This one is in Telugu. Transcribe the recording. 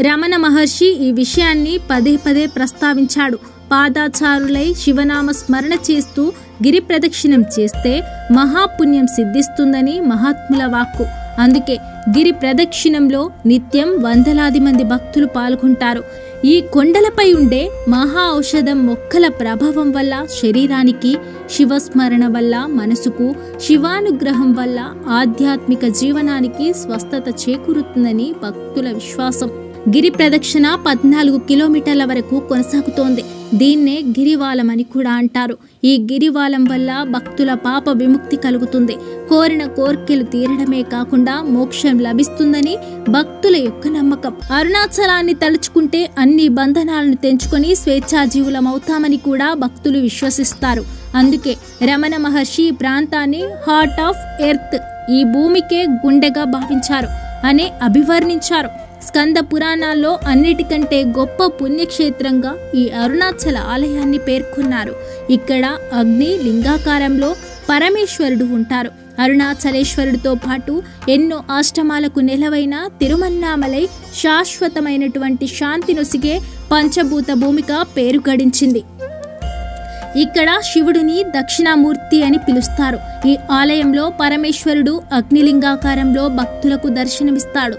రమణ మహర్షి ఈ విషయాన్ని పదే పదే ప్రస్తావించాడు. పాదాచారులై శివనామ స్మరణ చేస్తూ గిరి ప్రదక్షిణం చేస్తే మహాపుణ్యం సిద్ధిస్తుందని మహాత్ముల వాక్కు. అందుకే గిరి ప్రదక్షిణంలో నిత్యం వందలాది మంది భక్తులు పాల్గొంటారు. ఈ కొండలపై ఉండే మహా ఔషధం మొక్కల ప్రభావం వల్ల శరీరానికి, శివస్మరణ వల్ల మనసుకు, శివానుగ్రహం వల్ల ఆధ్యాత్మిక జీవనానికి స్వస్థత చేకూరుతుందని భక్తుల విశ్వాసం. గిరి ప్రదక్షిణ 14 కిలోమీటర్ల వరకు కొనసాగుతోంది. దీన్నే గిరివాలం అని కూడా అంటారు. ఈ గిరివాలం వల్ల భక్తుల పాప విముక్తి కలుగుతుంది. కోరిన కోర్కెలు తీరడమే కాకుండా మోక్షం లభిస్తుందని భక్తుల యొక్క నమ్మకం. అరుణాచలాన్ని తలుచుకుంటే అన్ని బంధనాలను తెంచుకొని స్వేచ్ఛాజీవులమవుతామని కూడా భక్తులు విశ్వసిస్తారు. అందుకే రమణ మహర్షి ఈ ప్రాంతాన్ని హార్ట్ ఆఫ్ ఎర్త్, ఈ భూమికే గుండెగా భావించారు అని అభివర్ణించారు. స్కంద పురాణాల్లో అన్నిటికంటే గొప్ప పుణ్యక్షేత్రంగా ఈ అరుణాచల ఆలయాన్ని పేర్కొన్నారు. ఇక్కడ అగ్ని లింగాకారంలో పరమేశ్వరుడు ఉంటారు. అరుణాచలేశ్వరుడితో పాటు ఎన్నో ఆశ్రమాలకు నెలవైన తిరుమన్నామలై శాశ్వతమైనటువంటి శాంతి నొసిగే పంచభూత భూమిగా పేరు గడించింది. ఇక్కడ శివుడిని దక్షిణామూర్తి అని పిలుస్తారు. ఈ ఆలయంలో పరమేశ్వరుడు అగ్నిలింగాకారంలో భక్తులకు దర్శనమిస్తాడు.